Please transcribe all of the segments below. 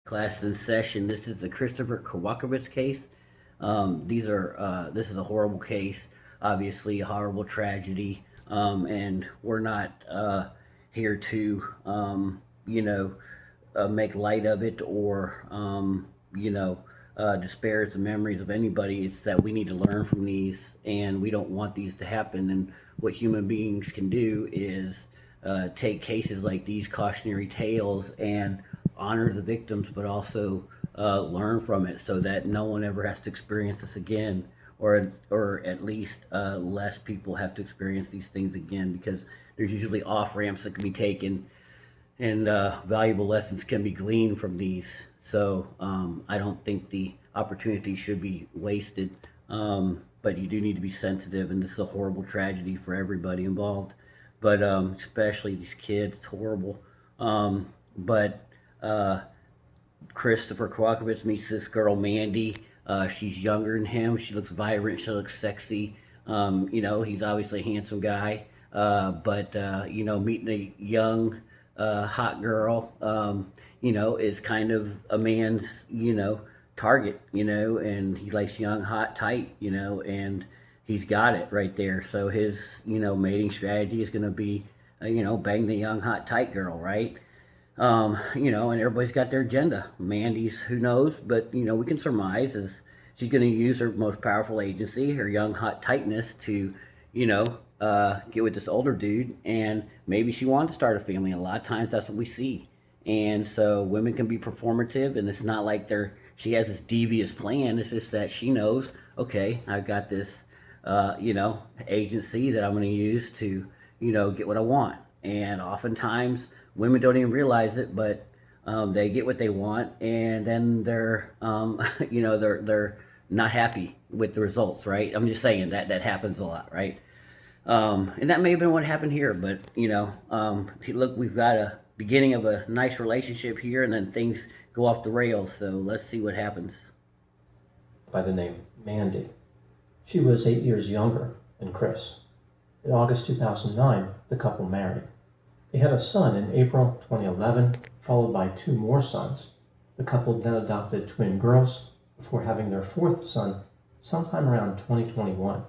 Class in session. This is the Christopher Kowakowicz case. This is a horrible case, obviously a horrible tragedy, and we're not here to, make light of it or, disparage the memories of anybody. It's that we need to learn from these, and we don't want these to happen. And what human beings can do is take cases like these cautionary tales and honor the victims, but also learn from it so that no one ever has to experience this again, or at least less people have to experience these things again, because there's usually off ramps that can be taken and valuable lessons can be gleaned from these. So I don't think the opportunity should be wasted, but you do need to be sensitive, and this is a horrible tragedy for everybody involved, but especially these kids. It's horrible. But Christopher Kowakowicz meets this girl, Mandy. She's younger than him. She looks vibrant. She looks sexy. He's obviously a handsome guy. But meeting a young, hot girl, is kind of a man's, target, and he likes young, hot, tight, and he's got it right there. So his, mating strategy is going to be, bang the young, hot, tight girl, right? And everybody's got their agenda. Mandy's, who knows, but, we can surmise is she's going to use her most powerful agency, her young, hot tightness to, get with this older dude, and maybe she wanted to start a family. A lot of times that's what we see. And so women can be performative, and it's not like she has this devious plan. It's just that she knows, okay, I've got this, agency that I'm going to use to, get what I want. And oftentimes women don't even realize it, but they get what they want, and then they're, they're not happy with the results, right? I'm just saying that happens a lot, right? And that may have been what happened here, but look, we've got a beginning of a nice relationship here, and then things go off the rails. So let's see what happens. By the name Mandy. She was 8 years younger than Chris. In August 2009, the couple married. They had a son in April 2011, followed by 2 more sons. The couple then adopted twin girls before having their 4th son sometime around 2021.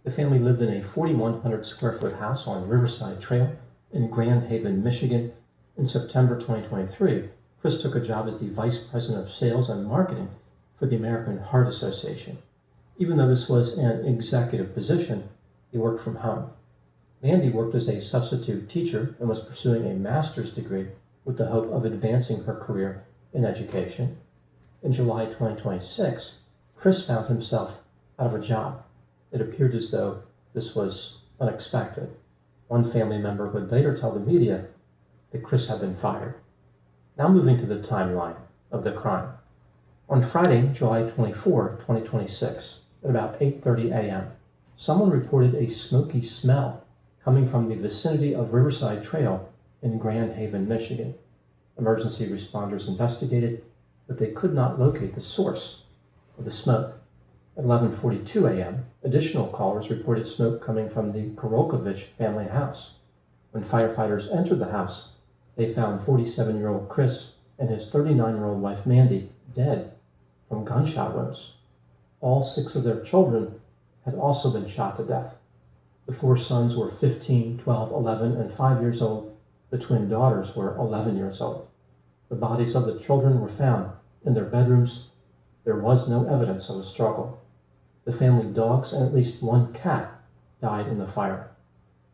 The family lived in a 4,100 square foot house on Riverside Trail in Grand Haven, Michigan. In September 2023, Chris took a job as the Vice President of Sales and Marketing for the American Heart Association. Even though this was an executive position, he worked from home. Mandy worked as a substitute teacher and was pursuing a master's degree with the hope of advancing her career in education. In July 2026, Chris found himself out of a job. It appeared as though this was unexpected. One family member would later tell the media that Chris had been fired. Now moving to the timeline of the crime. On Friday, July 24, 2026, at about 8:30 a.m., someone reported a smoky smell coming from the vicinity of Riverside Trail in Grand Haven, Michigan. Emergency responders investigated, but they could not locate the source of the smoke. At 11:42 a.m., additional callers reported smoke coming from the Kowakowicz family house. When firefighters entered the house, they found 47-year-old Chris and his 39-year-old wife Mandy dead from gunshot wounds. All 6 of their children had also been shot to death. The 4 sons were 15, 12, 11, and 5 years old. The twin daughters were 11 years old. The bodies of the children were found in their bedrooms. There was no evidence of a struggle. The family dogs and at least 1 cat died in the fire.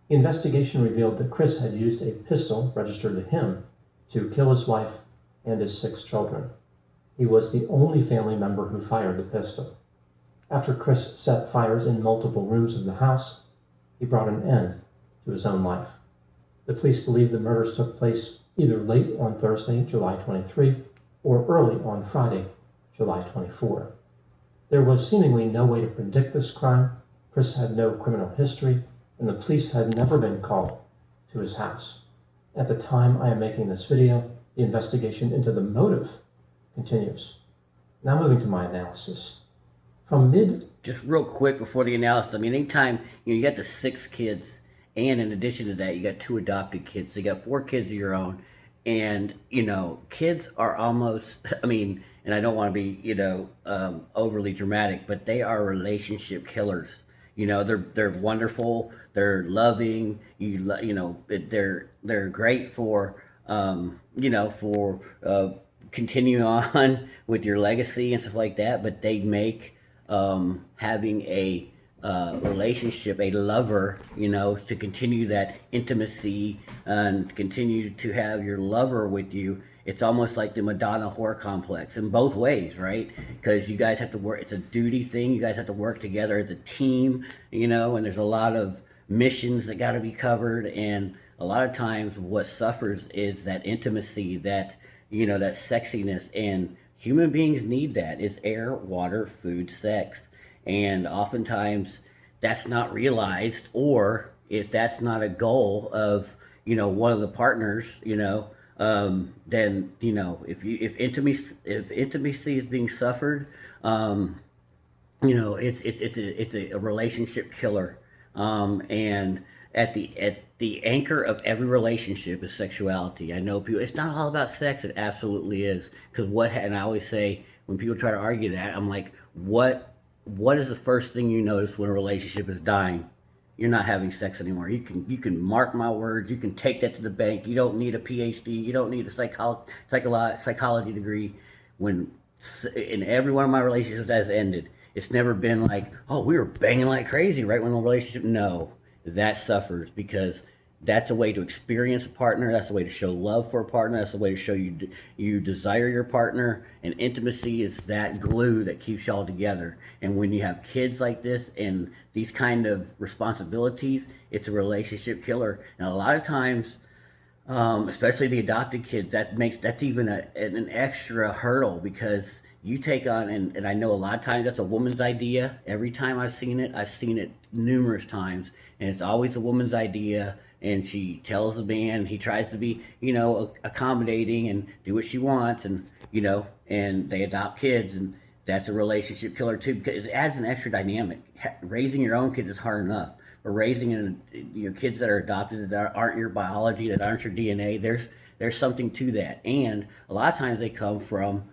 The investigation revealed that Chris had used a pistol registered to him to kill his wife and his 6 children. He was the only family member who fired the pistol. After Chris set fires in multiple rooms of the house, he brought an end to his own life. The police believe the murders took place either late on Thursday, July 23, or early on Friday, July 24. There was seemingly no way to predict this crime. Chris had no criminal history, and the police had never been called to his house. At the time I am making this video, the investigation into the motive continues. Now moving to my analysis. Just real quick before the analysis, I mean, anytime, you got the 6 kids, and in addition to that, you got 2 adopted kids, so you got 4 kids of your own, And kids are almost I mean, and I don't want to be overly dramatic, but they are relationship killers. They're wonderful, they're loving, they're great for continuing on with your legacy and stuff like that, but they make having a relationship, a lover, to continue that intimacy and continue to have your lover with you. It's almost like the Madonna whore complex in both ways, right? Because you guys have to work, it's a duty thing. You guys have to work together as a team, and there's a lot of missions that got to be covered. And a lot of times what suffers is that intimacy, that sexiness. And human beings need that. It's air, water, food, sex. And oftentimes that's not realized, or if that's not a goal of one of the partners, then if intimacy is being suffered, it's a relationship killer. And at the anchor of every relationship is sexuality. I know people, it's not all about sex. It absolutely is. Because and I always say, when people try to argue that, I'm like, what is the first thing you notice when a relationship is dying? You're not having sex anymore. You can mark my words. You can take that to the bank. You don't need a PhD. You don't need a psychology degree. When in every one of my relationships that has ended, it's never been like, oh, we were banging like crazy right when the relationship. No, that suffers because that's a way to experience a partner. That's a way to show love for a partner. That's a way to show you desire your partner. And intimacy is that glue that keeps y'all together. And when you have kids like this and these kind of responsibilities, it's a relationship killer. And a lot of times, especially the adopted kids, that's even an extra hurdle because you take on, and I know a lot of times that's a woman's idea. Every time I've seen it numerous times, and it's always a woman's idea. And she tells the man, he tries to be, accommodating and do what she wants, and they adopt kids, and that's a relationship killer too because it adds an extra dynamic. Raising your own kids is hard enough, but raising kids that are adopted that aren't your biology, that aren't your DNA, there's something to that. And a lot of times they come from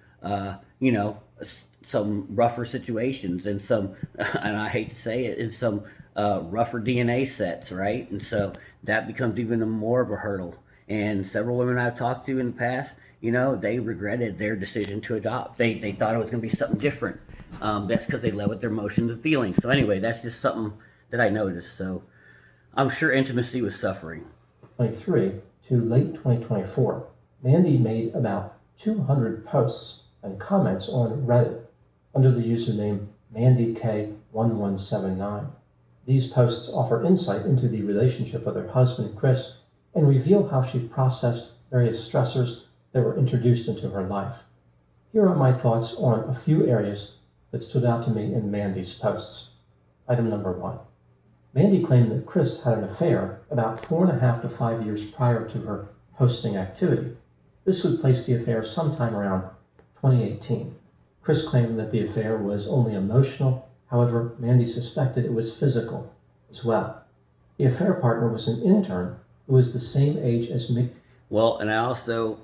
some rougher situations and some, and I hate to say it, in some rougher DNA sets, right? And so that becomes even more of a hurdle. And several women I've talked to in the past, they regretted their decision to adopt. They thought it was going to be something different. That's because they led with their emotions and feelings. So anyway, that's just something that I noticed. So I'm sure intimacy was suffering. 2023 to late 2024, Mandy made about 200 posts and comments on Reddit under the username MandyK1179. These posts offer insight into the relationship with her husband, Chris, and reveal how she processed various stressors that were introduced into her life. Here are my thoughts on a few areas that stood out to me in Mandy's posts. Item number 1. Mandy claimed that Chris had an affair about 4.5 to 5 years prior to her posting activity. This would place the affair sometime around 2018. Chris claimed that the affair was only emotional. However, Mandy suspected it was physical as well. The affair partner was an intern who was the same age as me. Well, and I also,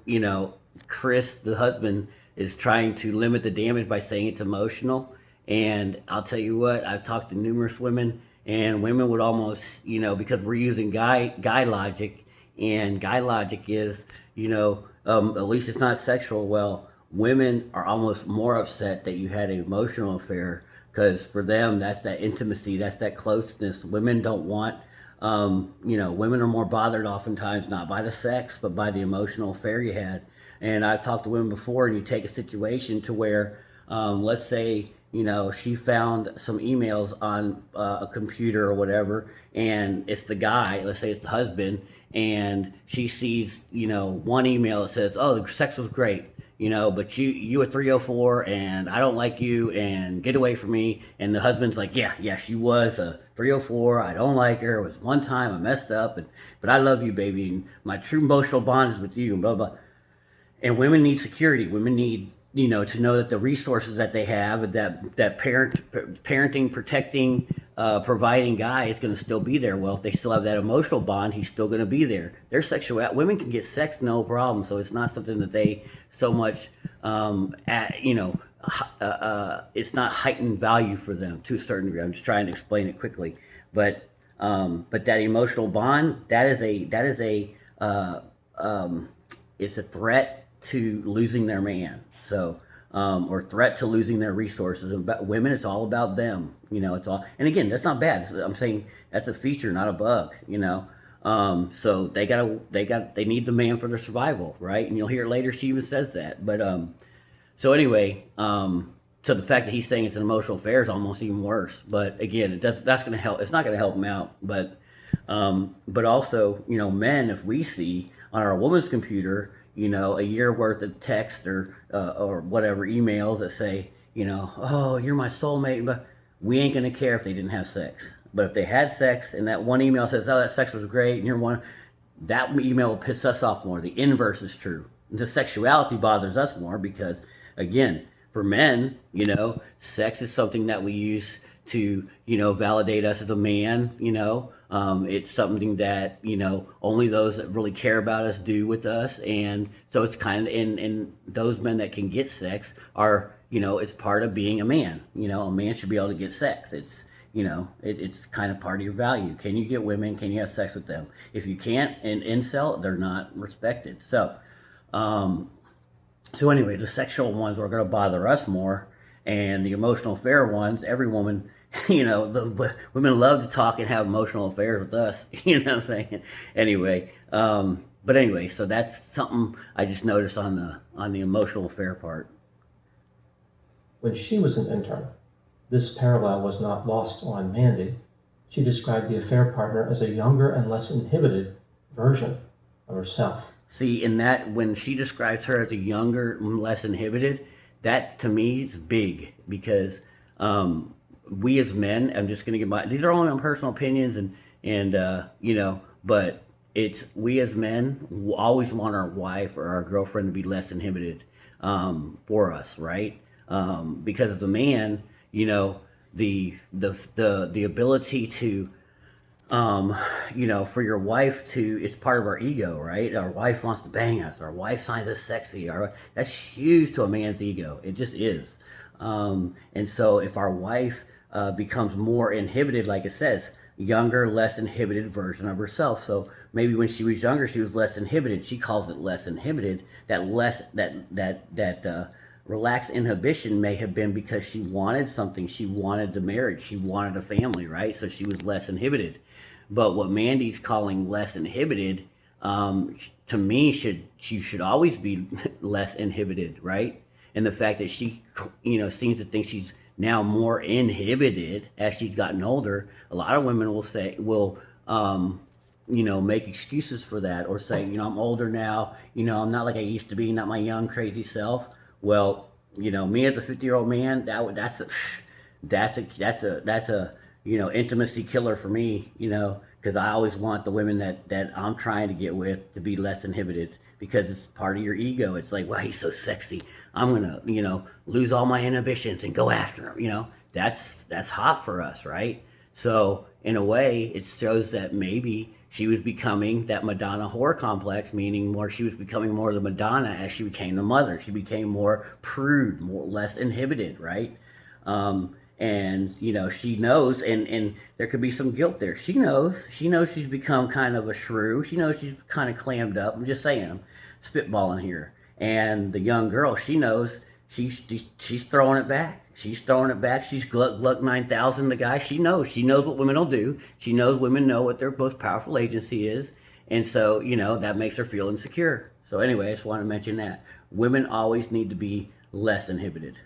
Chris, the husband, is trying to limit the damage by saying it's emotional. And I'll tell you what, I've talked to numerous women, and women would almost, because we're using guy logic, and guy logic is, at least it's not sexual. Well, women are almost more upset that you had an emotional affair because for them, that's that intimacy, that's that closeness. Women don't want, women are more bothered oftentimes not by the sex, but by the emotional affair you had. And I've talked to women before, and you take a situation to where, let's say, she found some emails on a computer or whatever, and it's the guy, let's say it's the husband, and she sees, one email that says, oh, the sex was great, but you were 304 and I don't like you and get away from me. And the husband's like, yeah, she was a 304. I don't like her. It was one time I messed up, but I love you, baby. And my true emotional bond is with you, and blah, blah. And women need security. Women need, to know that the resources that they have, that parenting, protecting, providing guy is going to still be there. Well, if they still have that emotional bond, he's still going to be there. Their sexual women can get sex no problem, so it's not something that they so much it's not heightened value for them to a certain degree. I'm just trying to explain it quickly, but that emotional bond, it's a threat to losing their man. So or threat to losing their resources. And women, it's all about them. It's all. And again, that's not bad. I'm saying that's a feature, not a bug. So they need the man for their survival, right? And you'll hear it later. She even says that. But so anyway, so the fact that he's saying it's an emotional affair is almost even worse. But again, that's going to help. It's not going to help him out. But also, men, if we see on our woman's computer, a year worth of text or whatever emails that say, oh, you're my soulmate, but we ain't gonna care if they didn't have sex. But if they had sex and that one email says, oh, that sex was great, and you're one, that email will piss us off more. The inverse is true. The sexuality bothers us more because, again, for men, sex is something that we use to, validate us as a man, it's something that, only those that really care about us do with us. And so it's kind of, and those men that can get sex are, it's part of being a man. A man should be able to get sex. It's, it's kind of part of your value. Can you get women? Can you have sex with them? If you can't, and incel, they're not respected. So anyway, the sexual ones are going to bother us more, and the emotional affair ones, every woman, the women love to talk and have emotional affairs with us. You know what I'm saying? Anyway, but anyway, so that's something I just noticed on the emotional affair part. When she was an intern, this parallel was not lost on Mandy. She described the affair partner as a younger and less inhibited version of herself. See, in that, when she describes her as a younger, less inhibited, that to me is big because we as men, I'm just going to give these are all my personal opinions but it's, we as men always want our wife or our girlfriend to be less inhibited for us, right? Because as a man, the ability to, for your wife to, it's part of our ego, right? Our wife wants to bang us. Our wife finds us sexy. That's huge to a man's ego. It just is. And so if our wife becomes more inhibited, like it says, younger, less inhibited version of herself. So maybe when she was younger, she was less inhibited. She calls it less inhibited. That relaxed inhibition may have been because she wanted something. She wanted the marriage. She wanted a family, right? So she was less inhibited. But what Mandy's calling less inhibited, to me, she should always be less inhibited, right? And the fact that she, seems to think she's now more inhibited as she's gotten older, a lot of women will make excuses for that, or say, I'm older now, I'm not like I used to be, not my young crazy self. Well, me as a 50-year-old man, that's a intimacy killer for me, because I always want the women that I'm trying to get with to be less inhibited, because it's part of your ego. It's like, wow, he's so sexy, I'm gonna lose all my inhibitions and go after him. That's hot for us, right? So in a way, it shows that maybe she was becoming that Madonna whore complex, meaning she was becoming more the Madonna as she became the mother. She became more prude, less inhibited, right? And she knows, and there could be some guilt there. She knows she's become kind of a shrew. She knows she's kind of clammed up. I'm just saying, I'm spitballing here. And the young girl, she knows she's throwing it back. She's throwing it back. She's Gluck 9000, the guy. She knows what women will do. She knows women know what their most powerful agency is. And so, that makes her feel insecure. So anyway, I just want to mention that. Women always need to be less inhibited.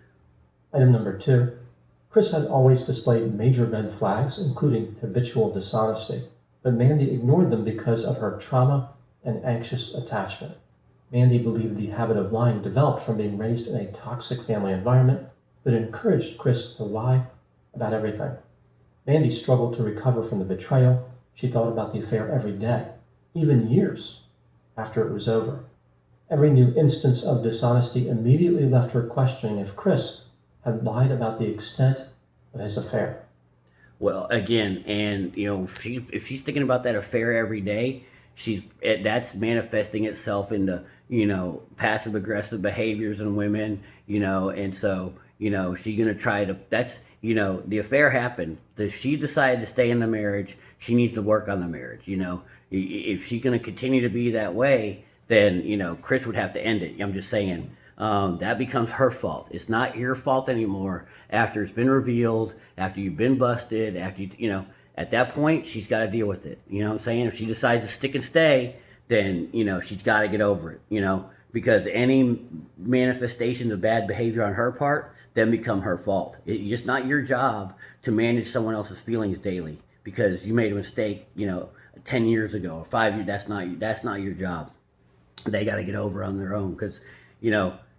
Item number 2. Chris had always displayed major red flags, including habitual dishonesty, but Mandy ignored them because of her trauma and anxious attachment. Mandy believed the habit of lying developed from being raised in a toxic family environment that encouraged Chris to lie about everything. Mandy struggled to recover from the betrayal. She thought about the affair every day, even years after it was over. Every new instance of dishonesty immediately left her questioning if Chris had lied about the extent of his affair. Well, again, and if she's thinking about that affair every day, that's manifesting itself into passive aggressive behaviors in women, and so she's gonna try to. That's the affair happened. If she decided to stay in the marriage, she needs to work on the marriage. If she's gonna continue to be that way, then Chris would have to end it. I'm just saying. That becomes her fault. It's not your fault anymore after it's been revealed, after you've been busted, after at that point, she's got to deal with it. You know what I'm saying? If she decides to stick and stay, then, she's got to get over it, because any manifestations of bad behavior on her part then become her fault. It's not your job to manage someone else's feelings daily because you made a mistake, 10 years ago or 5 years. That's not your job. They got to get over on their own because,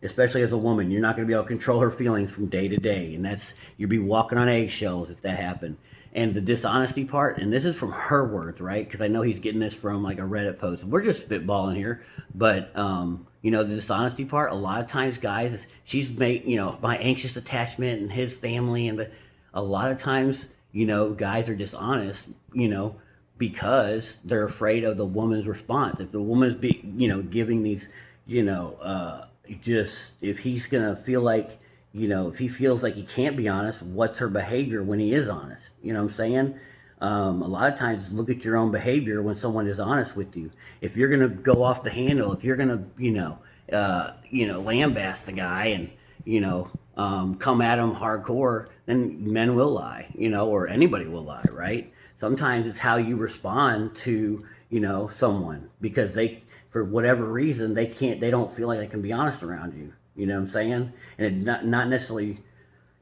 especially as a woman, you're not going to be able to control her feelings from day to day. And you'd be walking on eggshells if that happened. And the dishonesty part, and this is from her words, right? Because I know he's getting this from like a Reddit post. We're just spitballing here. But, the dishonesty part, a lot of times, guys, she's made, my anxious attachment and his family. But a lot of times, guys are dishonest, because they're afraid of the woman's response. If the woman's giving these, just if he's gonna feel like, if he feels like he can't be honest, what's her behavior when he is honest? You know what I'm saying? A lot of times, look at your own behavior when someone is honest with you. If you're gonna go off the handle, if you're gonna, lambaste the guy and come at him hardcore, then men will lie, or anybody will lie, right? Sometimes it's how you respond to someone because for whatever reason they don't feel like they can be honest around you. You know what I'm saying? And it's not necessarily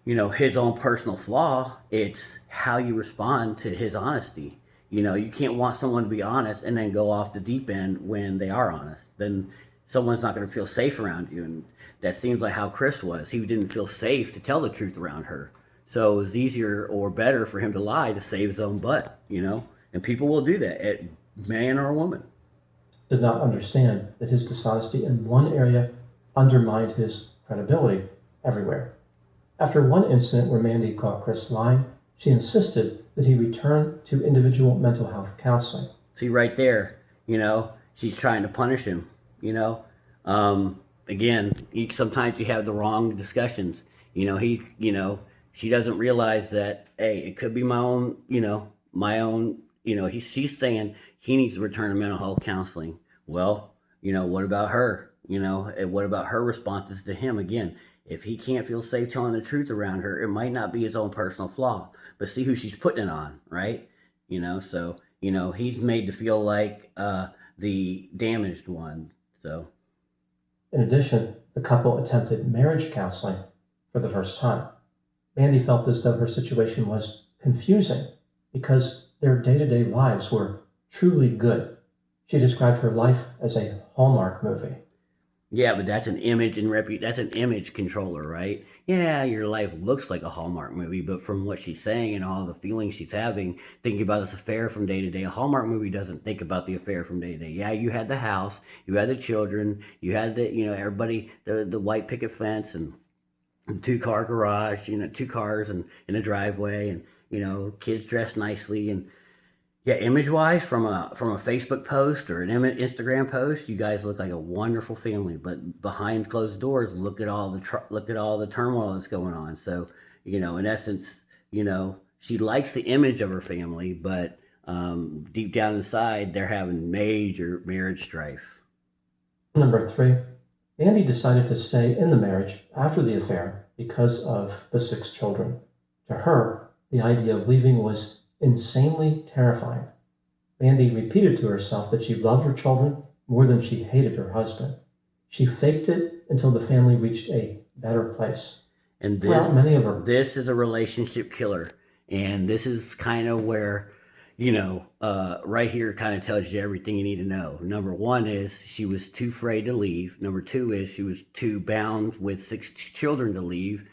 his own personal flaw. It's how you respond to his honesty. You can't want someone to be honest and then go off the deep end when they are honest. Then someone's not going to feel safe around you, and that seems like how Chris was. He didn't feel safe to tell the truth around her. So it was easier or better for him to lie to save his own butt, And people will do that, at man or woman. Did not understand that his dishonesty in one area undermined his credibility everywhere. After one incident where Mandy caught Chris lying, she insisted that he return to individual mental health counseling. See, right there, she's trying to punish him, Again, sometimes you have the wrong discussions. She doesn't realize that, hey, it could be she's saying he needs to return to mental health counseling. Well, what about her? And what about her responses to him? Again, if he can't feel safe telling the truth around her, it might not be his own personal flaw, but see who she's putting it on, right? So, he's made to feel like the damaged one, so. In addition, the couple attempted marriage counseling for the first time. Mandy felt as though her situation was confusing because their day-to-day lives were truly good. She described her life as a Hallmark movie. Yeah, but that's an image and that's an image controller, right? Yeah, your life looks like a Hallmark movie, but from what she's saying and all the feelings she's having, thinking about this affair from day to day, a Hallmark movie doesn't think about the affair from day to day. Yeah, you had the house, you had the children, you had everybody, the white picket fence and the 2-car garage, 2 cars and in a driveway, and kids dressed nicely. And yeah, image-wise, from a Facebook post or an Instagram post, you guys look like a wonderful family. But behind closed doors, look at all the turmoil that's going on. So, in essence, she likes the image of her family, but deep down inside, they're having major marriage strife. Number 3, Mandy decided to stay in the marriage after the affair because of the 6 children. To her, the idea of leaving was insanely terrifying. Mandy repeated to herself that she loved her children more than she hated her husband. She faked it until the family reached a better place. And this is a relationship killer. And this is kind of where, right here kind of tells you everything you need to know. Number 1 is she was too afraid to leave. Number 2 is she was too bound with 6 children to leave,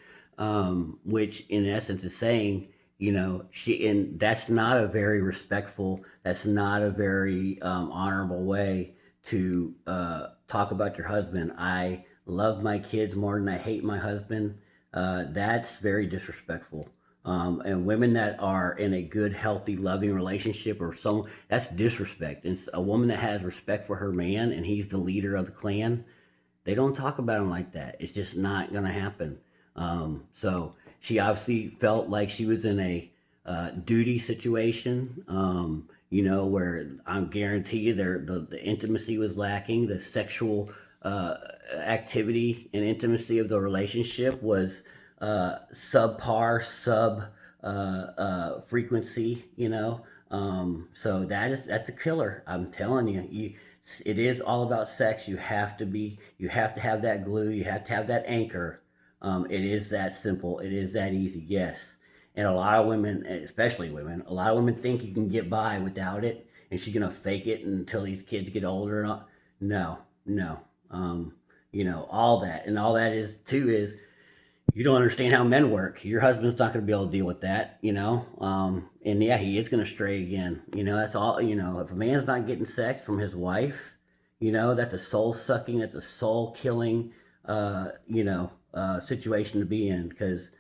which in essence is saying, and that's not a very respectful, that's not a very honorable way to talk about your husband. I love my kids more than I hate my husband. That's very disrespectful. And women that are in a good, healthy, loving relationship or some that's disrespect. And a woman that has respect for her man and he's the leader of the clan, they don't talk about him like that. It's just not gonna happen. So she obviously felt like she was in a duty situation. Where I'm guarantee you the intimacy was lacking, the sexual activity and intimacy of the relationship was subpar, sub frequency. So that's a killer. I'm telling you, it is all about sex. You have to have that glue. You have to have that anchor. It is that simple. It is that easy. Yes. And a lot of women, especially women, a lot of women think you can get by without it, and she's gonna fake it until these kids get older. And all. No, no. All that, and all that is too is you don't understand how men work. Your husband's not going to be able to deal with that, and yeah, he is going to stray again. That's all. If a man's not getting sex from his wife, that's a soul sucking, that's a soul killing, situation to be in because,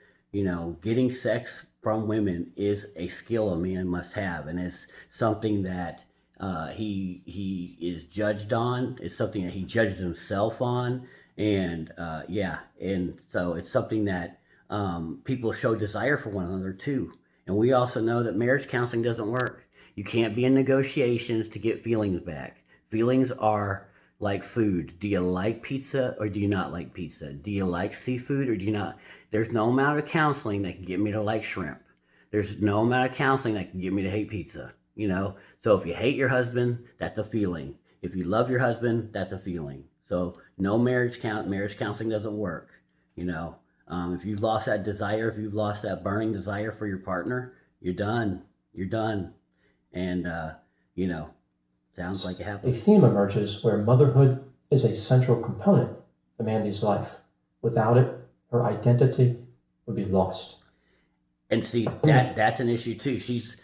getting sex from women is a skill a man must have, and it's something that he is judged on. It's something that he judges himself on, and yeah, and so it's something that people show desire for one another too. And we also know that marriage counseling doesn't work. You can't be in negotiations to get feelings back. Feelings are like food. Do you like pizza or do you not like pizza? Do you like seafood or do you not? There's no amount of counseling that can get me to like shrimp. There's no amount of counseling that can get me to hate pizza. So if you hate your husband, that's a feeling. If you love your husband, that's a feeling. So no marriage counseling doesn't work. If you've lost that desire, if you've lost that burning desire for your partner, you're done. You're done. And sounds like it A happened. theme emerges where motherhood is a central component of Mandy's life. Without it, her identity would be lost. And see that's an issue too. She's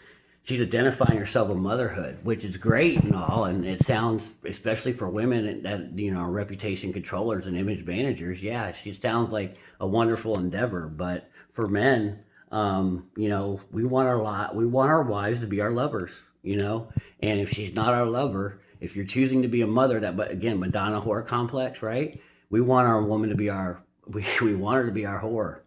identifying herself with motherhood, which is great and all, and it sounds, especially for women that are reputation controllers and image managers, yeah, she sounds like a wonderful endeavor. But for men, we want our wives to be our lovers, and if she's not our lover, if you're choosing to be a mother, that, but again, Madonna whore complex, right? We want our woman to be we want her to be our whore.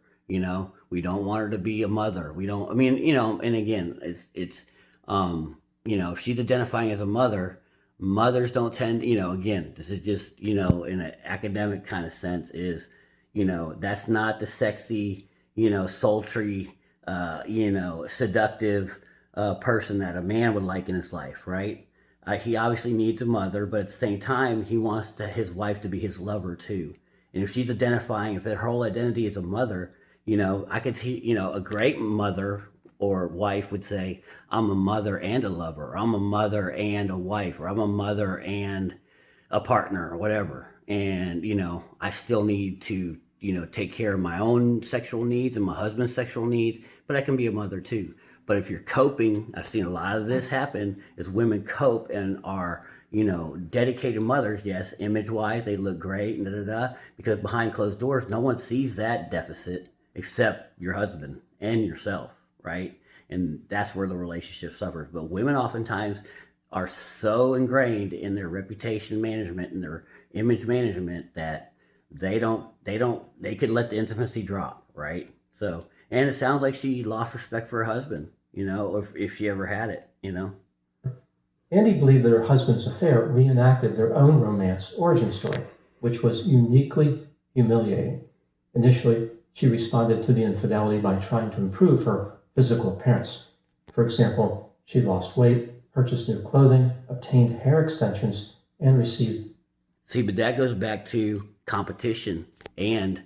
We don't want her to be a mother. We don't. I mean, and again, it's if she's identifying as a mother, mothers don't tend. Again, this is just in an academic kind of sense is, that's not the sexy, sultry, seductive person that a man would like in his life, right? He obviously needs a mother, but at the same time, he wants his wife to be his lover too. And if she's identifying, if her whole identity is a mother, I could, a great mother or wife would say, I'm a mother and a lover, or I'm a mother and a wife, or I'm a mother and a partner, or whatever. And, I still need to, take care of my own sexual needs and my husband's sexual needs, but I can be a mother too. But if you're coping, I've seen a lot of this happen, is women cope and are, dedicated mothers. Yes, image wise, they look great and because behind closed doors, no one sees that deficit except your husband and yourself, right? And that's where the relationship suffers. But women oftentimes are so ingrained in their reputation management and their image management that they could let the intimacy drop, right? So, and it sounds like she lost respect for her husband, if she ever had it. Mandy believed that her husband's affair reenacted their own romance origin story, which was uniquely humiliating. Initially, she responded to the infidelity by trying to improve her physical appearance. For example, she lost weight, purchased new clothing, obtained hair extensions, and received. See, but that goes back to competition and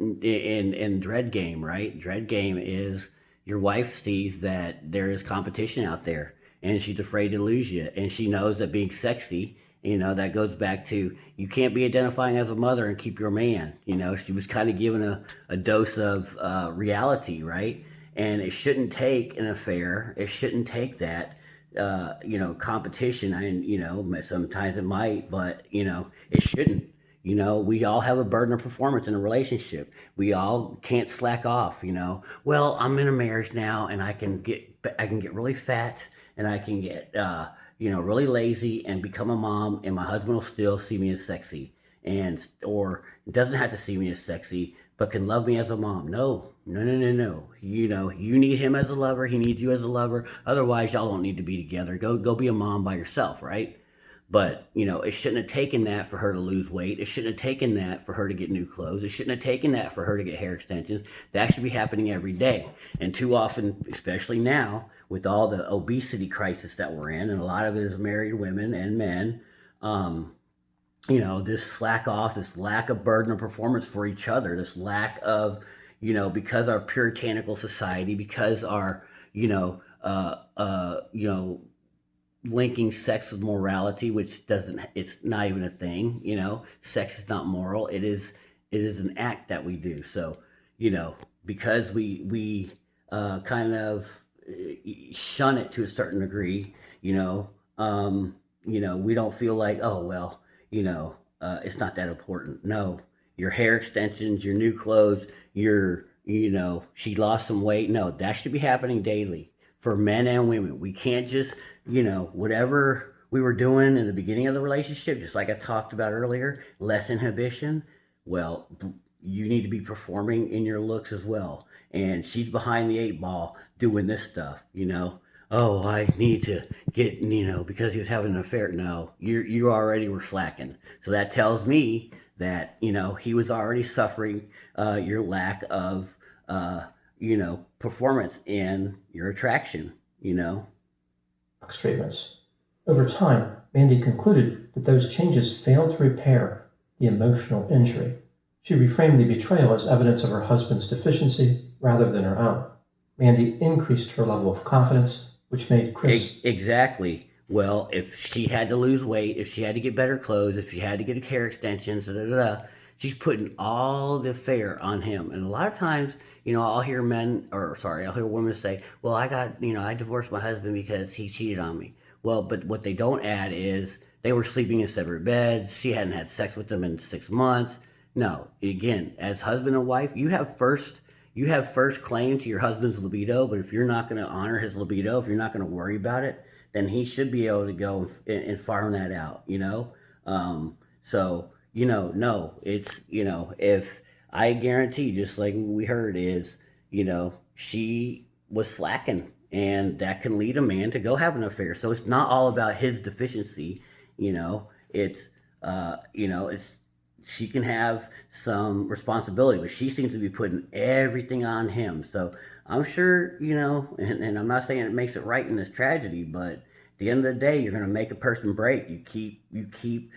in dread game, right? Dread game is your wife sees that there is competition out there, and she's afraid to lose you, and she knows that being sexy. That goes back to you can't be identifying as a mother and keep your man. She was kind of given a dose of reality, right? And it shouldn't take an affair. It shouldn't take that, competition. And, sometimes it might, but, it shouldn't. You know, we all have a burden of performance in a relationship. We all can't slack off, you know. Well, I'm in a marriage now and I can get really fat and I can get really lazy and become a mom and my husband will still see me as sexy and or doesn't have to see me as sexy but can love me as a mom. No, no, no, no, no. You know, you need him as a lover, he needs you as a lover. Otherwise, y'all don't need to be together. Go be a mom by yourself, right? But, it shouldn't have taken that for her to lose weight. It shouldn't have taken that for her to get new clothes. It shouldn't have taken that for her to get hair extensions. That should be happening every day. And too often, especially now, with all the obesity crisis that we're in, and a lot of it is married women and men, um, this slack off, this lack of burden of performance for each other, this lack of, because our puritanical society, because our, linking sex with morality, which doesn't, it's not even a thing, sex is not moral. It is an act that we do. So, because we kind of shun it to a certain degree, we don't feel like, oh, well, it's not that important. No, your hair extensions, your new clothes, she lost some weight. No, that should be happening daily for men and women. We can't just, whatever we were doing in the beginning of the relationship, just like I talked about earlier, less inhibition. Well, you need to be performing in your looks as well. And she's behind the eight ball doing this stuff, Oh, I need to get, because he was having an affair. No, you already were slacking. So that tells me that, he was already suffering your lack of, performance in your attraction, Treatments. Over time, Mandy concluded that those changes failed to repair the emotional injury. She reframed the betrayal as evidence of her husband's deficiency rather than her own. Mandy increased her level of confidence, which made Chris... Exactly. Well, if she had to lose weight, if she had to get better clothes, if she had to get hair extensions, she's putting all the affair on him. And a lot of times, I'll hear I'll hear women say, well, I divorced my husband because he cheated on me. Well, but what they don't add is they were sleeping in separate beds. She hadn't had sex with them in 6 months. No, again, as husband and wife, you have first claim to your husband's libido, but if you're not going to honor his libido, if you're not going to worry about it, then he should be able to go and farm that out, So, no, it's, if I guarantee, just like we heard, is, she was slacking and that can lead a man to go have an affair. So it's not all about his deficiency, it's, it's, she can have some responsibility, but she seems to be putting everything on him. So I'm sure, and I'm not saying it makes it right in this tragedy, but at the end of the day, you're going to make a person break. You keep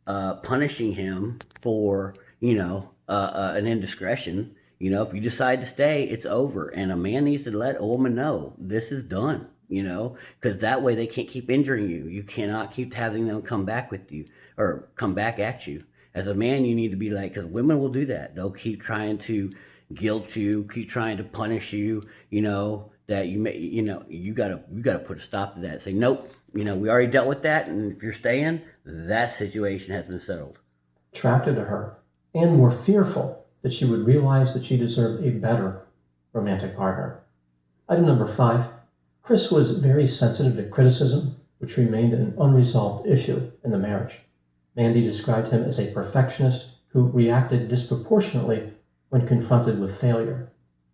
punishing him for, an indiscretion. If you decide to stay, it's over. And a man needs to let a woman know this is done, because that way they can't keep injuring you. You cannot keep having them come back with you or come back at you. As a man, you need to be like, because women will do that. They'll keep trying to guilt you, keep trying to punish you, that you gotta put a stop to that. Say, nope, we already dealt with that, and if you're staying, that situation has been settled. Attracted to her, and more fearful that she would realize that she deserved a better romantic partner. Item number 5, Chris was very sensitive to criticism, which remained an unresolved issue in the marriage. Mandy described him as a perfectionist who reacted disproportionately when confronted with failure.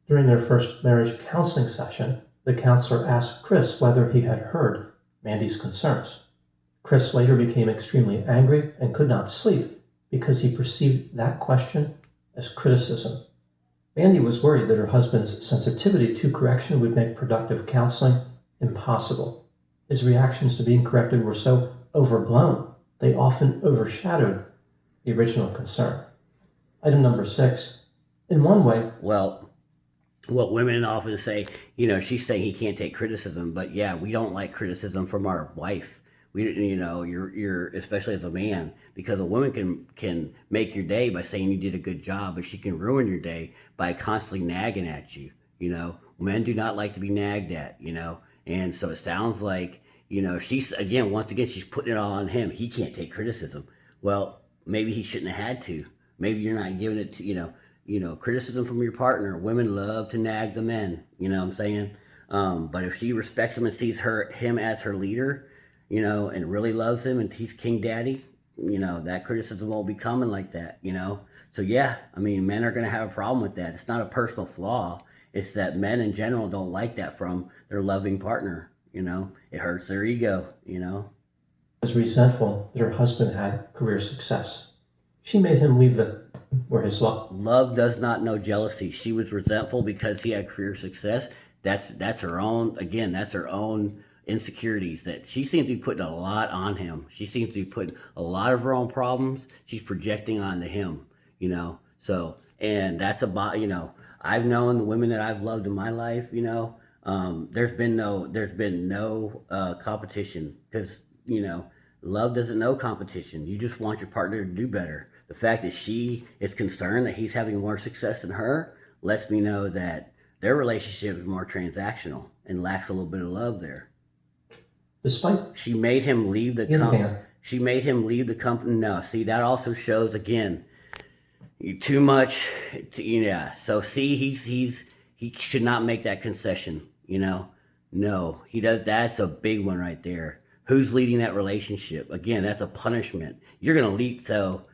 During their first marriage counseling session, the counselor asked Chris whether he had heard Mandy's concerns. Chris later became extremely angry and could not sleep because he perceived that question as criticism. Mandy was worried that her husband's sensitivity to correction would make productive counseling impossible. His reactions to being corrected were so overblown, they often overshadowed the original concern. Item number 6. In one way... Well, what women often say, she's saying he can't take criticism, but yeah, we don't like criticism from our wife. You're especially as a man, because a woman can make your day by saying you did a good job, but she can ruin your day by constantly nagging at you. Men do not like to be nagged at, and so it sounds like, once again, she's putting it all on him. He can't take criticism. Well, maybe he shouldn't have had to. Maybe you're not giving it to, criticism from your partner. Women love to nag the men, you know what I'm saying? But if she respects him and sees him as her leader, and really loves him and he's King Daddy, that criticism won't be coming like that. So yeah, I mean, men are going to have a problem with that. It's not a personal flaw. It's that men in general don't like that from their loving partner. It hurts their ego. Was resentful that her husband had career success. She made him leave where his love. Love does not know jealousy. She was resentful because he had career success. That's her own. Again, that's her own insecurities. That she seems to be putting a lot on him. She seems to be putting a lot of her own problems. She's projecting onto him. So and that's about. I've known the women that I've loved in my life. There's been no competition because love doesn't know competition. You just want your partner to do better. The fact that she is concerned that he's having more success than her lets me know that their relationship is more transactional and lacks a little bit of love there. Despite she made him leave the company. She made him leave the company. No, see, that also shows again too much. Yeah. So see, he should not make that concession. No, he does. That's a big one right there. Who's leading that relationship? Again, that's a punishment. You're gonna lead. So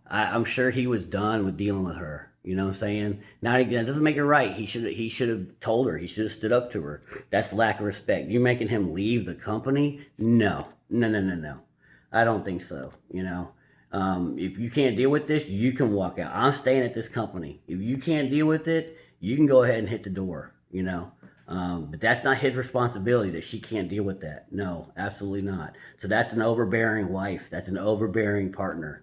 I'm sure he was done with dealing with her. You know what I'm saying? Now again, it doesn't make it right. He should have told her. He should have stood up to her. That's lack of respect. You making him leave the company? No. I don't think so. If you can't deal with this, you can walk out. I'm staying at this company. If you can't deal with it, you can go ahead and hit the door. But that's not his responsibility that she can't deal with that. No, absolutely not. So that's an overbearing wife. That's an overbearing partner.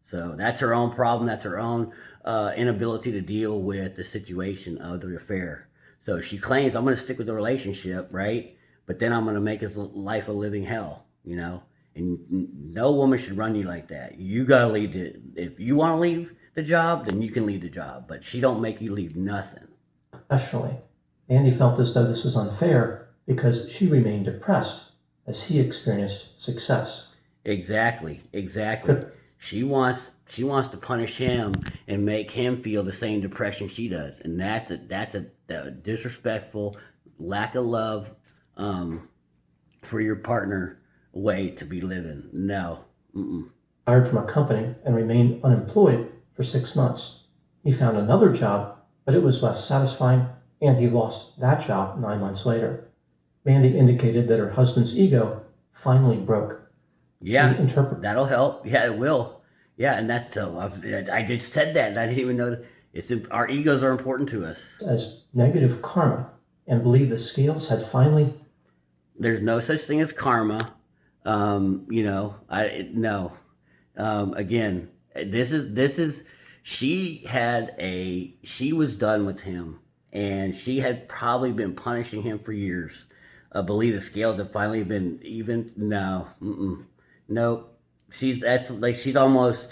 So that's her own problem. That's her own inability to deal with the situation of the affair. So she claims, I'm going to stick with the relationship, right? But then I'm going to make his life a living hell, And no woman should run you like that. You got to leave it. If you want to leave the job, then you can leave the job. But she don't make you leave nothing. Professionally, Andy felt as though this was unfair because she remained depressed as he experienced success. Exactly. She wants to punish him and make him feel the same depression she does, and that's a disrespectful, lack of love for your partner way to be living. No. Hired from a company and remained unemployed for 6 months. He found another job, but it was less satisfying, and he lost that job 9 months later. Mandy indicated that her husband's ego finally broke. Yeah, that'll help. Yeah, it will. Yeah, and that's so. I just said that, and I didn't even know that our egos are important to us. As negative karma, and believed the scales had finally. There's no such thing as karma. No. Again, this is. She was done with him, and she had probably been punishing him for years. I believe the scales have finally been even. No. Nope. She's almost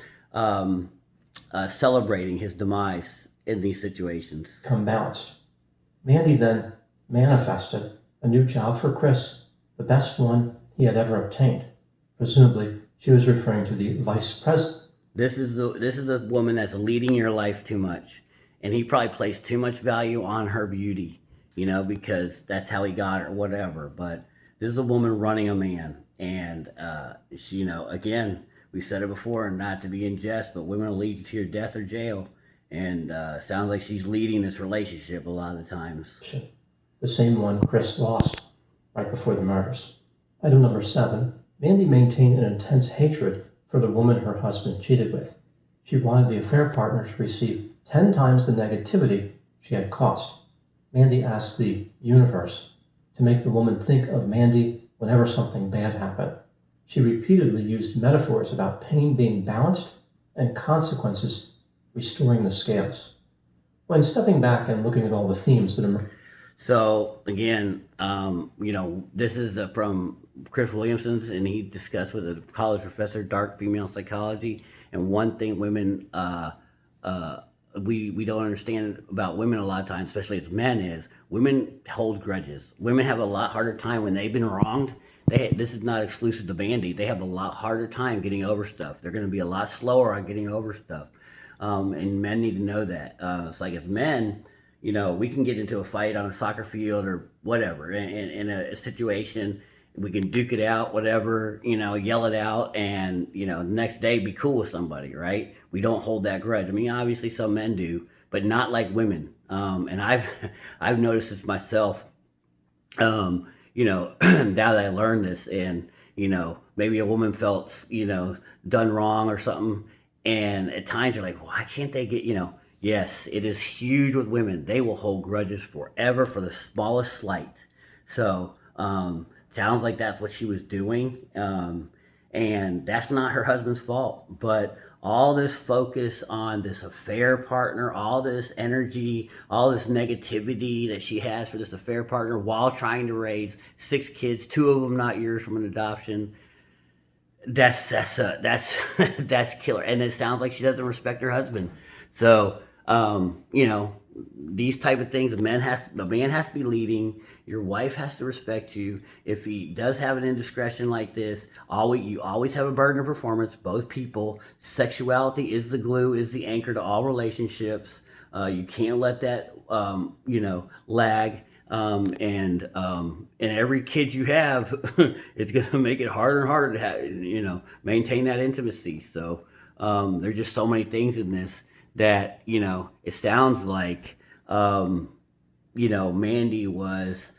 celebrating his demise in these situations. Come balanced. Mandy then manifested a new job for Chris, the best one he had ever obtained. Presumably, she was referring to the vice president. This is the woman that's leading your life too much, and he probably placed too much value on her beauty, because that's how he got her, whatever. But this is a woman running a man. And, again, we said it before, and not to be in jest, but women will lead you to your death or jail. And sounds like she's leading this relationship a lot of the times. The same one Chris lost right before the murders. Item number 7, Mandy maintained an intense hatred for the woman her husband cheated with. She wanted the affair partner to receive 10 times the negativity she had caused. Mandy asked the universe to make the woman think of Mandy whenever something bad happened. She repeatedly used metaphors about pain being balanced and consequences restoring the scales. When stepping back and looking at all the themes that emerge. So again, this is from Chris Williamson's, and he discussed with a college professor, dark female psychology, and one thing women we don't understand about women a lot of times, especially as men, is women hold grudges. Women have a lot harder time when they've been wronged. This is not exclusive to Bandy. They have a lot harder time getting over stuff. They're going to be a lot slower on getting over stuff, and men need to know that. It's like as men, we can get into a fight on a soccer field or whatever in a situation. We can duke it out, whatever, yell it out, and the next day be cool with somebody, right? We don't hold that grudge. I mean, obviously some men do, but not like women. And I've noticed this myself. Now that I learned this, and maybe a woman felt done wrong or something, and at times you're like, why can't they get Yes, it is huge with women. They will hold grudges forever for the smallest slight. So, sounds like that's what she was doing. And that's not her husband's fault. But all this focus on this affair partner, all this energy, all this negativity that she has for this affair partner while trying to raise 6 kids, 2 of them not yours from an adoption. That's that's killer. And it sounds like she doesn't respect her husband. So, these type of things, the man has to be leading. Your wife has to respect you. If he does have an indiscretion like this, you always have a burden of performance. Both people. Sexuality is the glue, is the anchor to all relationships. You can't let that lag. And every kid you have, it's gonna make it harder and harder to have, maintain that intimacy. So there's just so many things in this that it sounds like Mandy was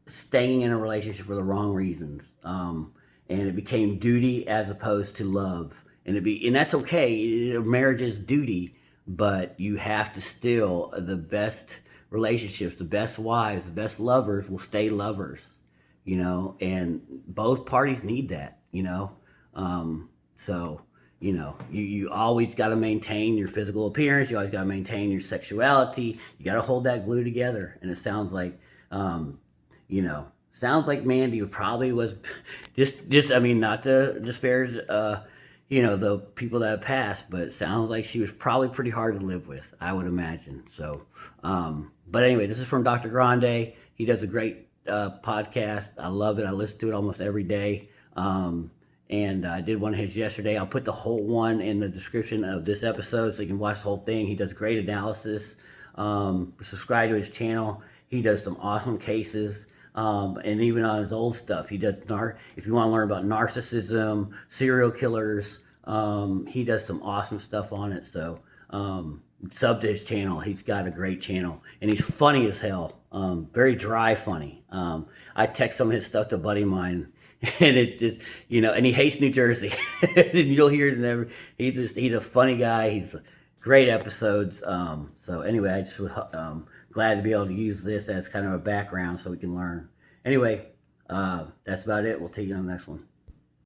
staying in a relationship for the wrong reasons, and it became duty as opposed to love, and that's okay. Marriage is duty, but you have to still the best relationships, the best wives, the best lovers will stay lovers, and both parties need that, so. You always got to maintain your physical appearance. You always got to maintain your sexuality. You got to hold that glue together. And it sounds like, Mandy probably was I mean, not to disparage, the people that have passed, but it sounds like she was probably pretty hard to live with, I would imagine. So, but anyway, this is from Dr. Grande. He does a great podcast. I love it. I listen to it almost every day. And I did one of his yesterday. I'll put the whole one in the description of this episode so you can watch the whole thing. He does great analysis. Subscribe to his channel. He does some awesome cases. And even on his old stuff, he does if you want to learn about narcissism, serial killers, he does some awesome stuff on it. So sub to his channel. He's got a great channel. And he's funny as hell. Very dry funny. I text some of his stuff to a buddy of mine. And it's just, and he hates New Jersey. And you'll hear it he's a funny guy. He's great episodes. So anyway, I just was glad to be able to use this as kind of a background so we can learn. Anyway, that's about it. We'll take you on the next one.